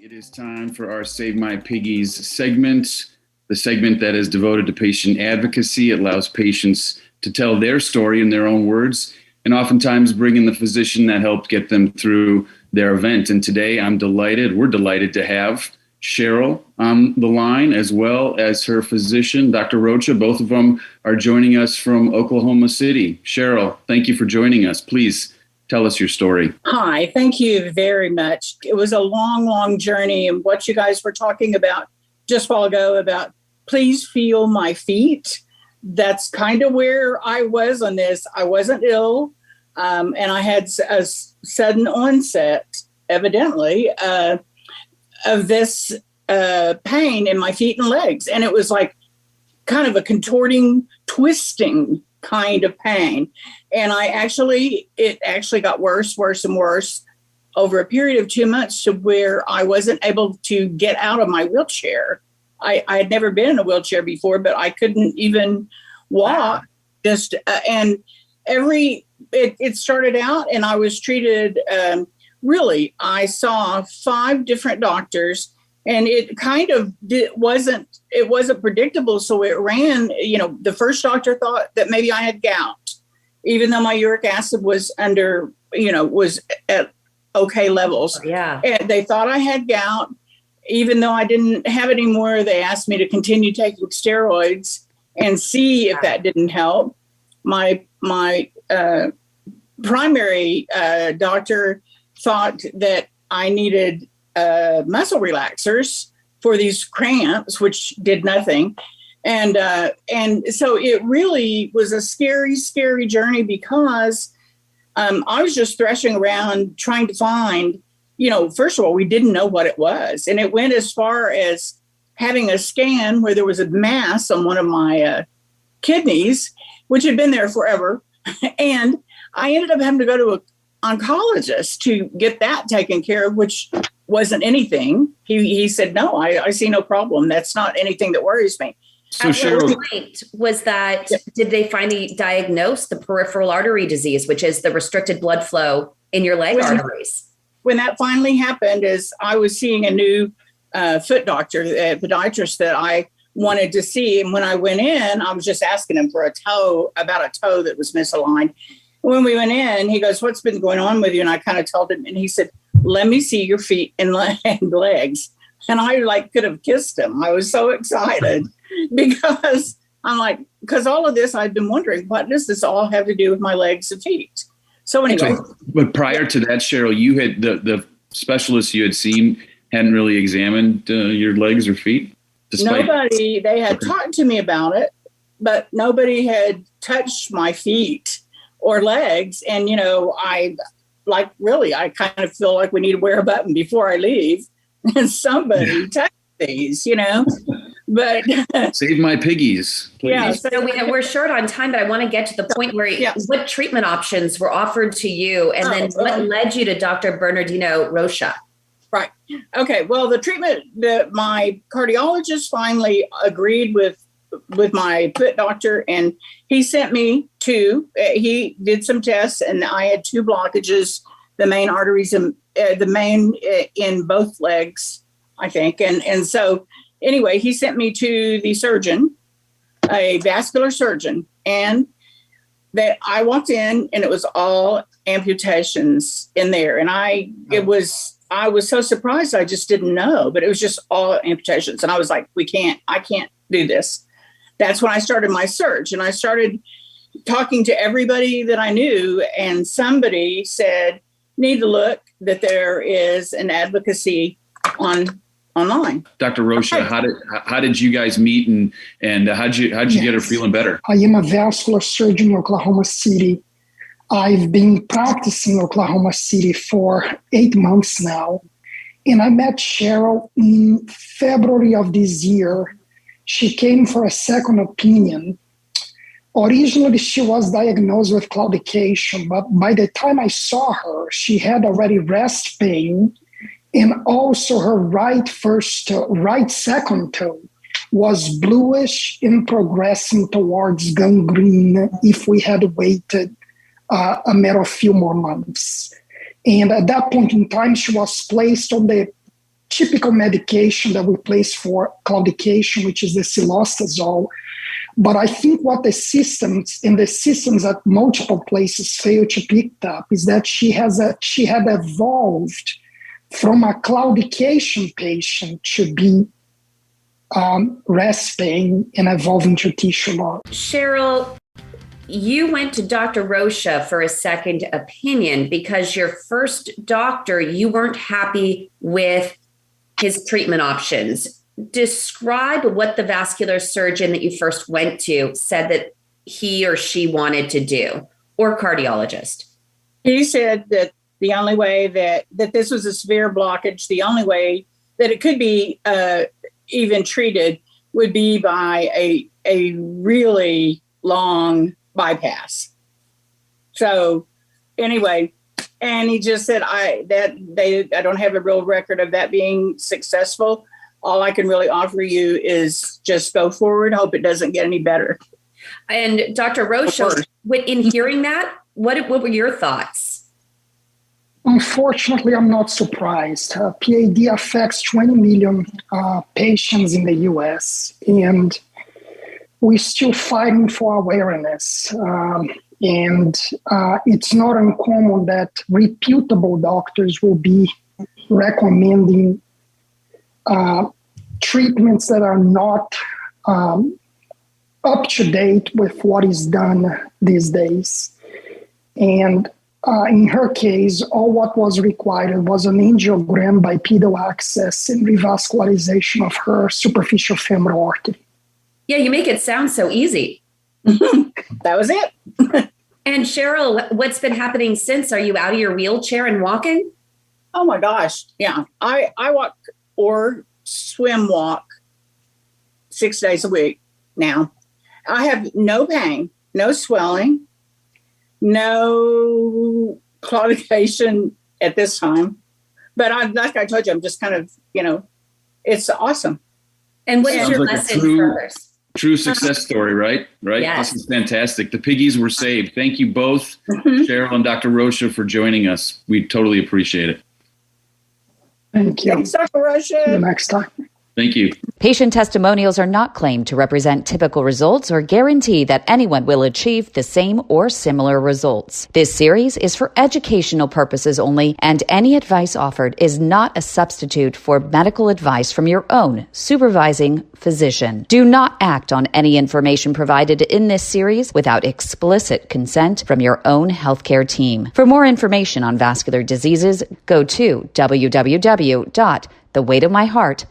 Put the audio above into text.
It is time for our Save My Piggies segment, the segment that is devoted to patient advocacy. It allows patients to tell their story in their own words and oftentimes bring in the physician that helped get them through their event. And today we're delighted to have Sheryle on the line, as well as her physician, Dr. Rocha. Both of them are joining us from Oklahoma City. Sheryle, thank you for joining us. Please tell us your story. Hi, thank you very much. It was a long, long journey. And what you guys were talking about just a while ago about please feel my feet. That's kind of where I was on this. I wasn't ill, and I had a sudden onset, evidently, of this pain in my feet and legs. And it was like kind of a contorting, twisting kind of pain. And it actually got worse and worse over a period of 2 months to where I wasn't able to get out of my wheelchair. I had never been in a wheelchair before, but I couldn't even walk. It started out and I was treated, I saw 5 different doctors, and it kind of wasn't predictable. So it ran, the first doctor thought that maybe I had gout, even though my uric acid was was at okay levels. Yeah. And they thought I had gout. Even though I didn't have it anymore, they asked me to continue taking steroids and see if that didn't help. My primary doctor thought that I needed muscle relaxers for these cramps, which did nothing. And so it really was a scary, scary journey because I was just threshing around trying to find, first of all, we didn't know what it was. And it went as far as having a scan where there was a mass on one of my kidneys, which had been there forever. And I ended up having to go to an oncologist to get that taken care of, which wasn't anything. He said, no, I see no problem. That's not anything that worries me. So Sheryle, point was that, did they finally diagnose the peripheral artery disease, which is the restricted blood flow in your leg arteries? When that finally happened, is I was seeing a new foot doctor, a podiatrist that I wanted to see. And when I went in, I was just asking him for about a toe that was misaligned. When we went in, he goes, what's been going on with you? And I kind of told him, and he said, let me see your feet and legs. And I could have kissed him. I was so excited because because all of this, I'd been wondering, what does this all have to do with my legs and feet? So anyway. But prior to that, Sheryle, you had the specialists you had seen hadn't really examined your legs or feet? Nobody, they had talked to me about it, but nobody had touched my feet or legs. And, I kind of feel like we need to wear a button before I leave and somebody touch these, but Save my piggies, please. Yeah. So we're short on time, but I want to get to the point where what treatment options were offered to you, and then what led you to Dr. Bernadino Rocha? Right. Okay. Well, the treatment that my cardiologist finally agreed with my foot doctor, and he sent me he did some tests, and I had 2 blockages, the main arteries and in both legs, I think. And so anyway, he sent me to the surgeon, a vascular surgeon, and that I walked in and it was all amputations in there. And I was so surprised. I just didn't know, but it was just all amputations. And I was like, I can't do this. That's when I started my search, and I started talking to everybody that I knew, and somebody said, need to look that there is an advocacy online. Dr. Rocha, how did you guys meet, and how'd you get her feeling better? I am a vascular surgeon in Oklahoma City. I've been practicing in Oklahoma City for 8 months now, and I met Sheryle in February of this year. She came for a second opinion. Originally, she was diagnosed with claudication, but by the time I saw her, she had already rest pain, and also her right second toe was bluish and progressing towards gangrene if we had waited a matter of few more months. And at that point in time, she was placed on the typical medication that we place for claudication, which is the cilostazol. But I think what the systems at multiple places fail to pick up is that she had evolved from a claudication patient to be rest pain and evolving to tissue loss. Sheryle, you went to Dr. Rocha for a second opinion because your first doctor, you weren't happy with his treatment options. Describe what the vascular surgeon that you first went to said that he or she wanted to do, or cardiologist. He said that the only way that this was a severe blockage, the only way that it could be even treated would be by a really long bypass. So anyway, and he just said, I don't have a real record of that being successful. All I can really offer you is just go forward, hope it doesn't get any better. And Dr. Rocha, in hearing that, what were your thoughts? Unfortunately, I'm not surprised. P.A.D. affects 20 million patients in the U.S., and we're still fighting for awareness. And it's not uncommon that reputable doctors will be recommending treatments that are not up to date with what is done these days. And in her case, all what was required was an angiogram by pedal access and revascularization of her superficial femoral artery. Yeah, you make it sound so easy. That was it. And Sheryle, what's been happening since? Are you out of your wheelchair and walking? Oh my gosh. Yeah. I walk or swim walk 6 days a week now. I have no pain, no swelling, no claudication at this time. But like I told you, I'm just kind of, it's awesome. And what is your message for others? True success story, right? Yes. This is fantastic. The piggies were saved. Thank you both, Sheryle and Dr. Rocha, for joining us. We totally appreciate it. Thank you. Thanks, Dr. Rocha. See you next time. Thank you. Patient testimonials are not claimed to represent typical results or guarantee that anyone will achieve the same or similar results. This series is for educational purposes only, and any advice offered is not a substitute for medical advice from your own supervising physician. Do not act on any information provided in this series without explicit consent from your own healthcare team. For more information on vascular diseases, go to www.theweightofmyheart.org.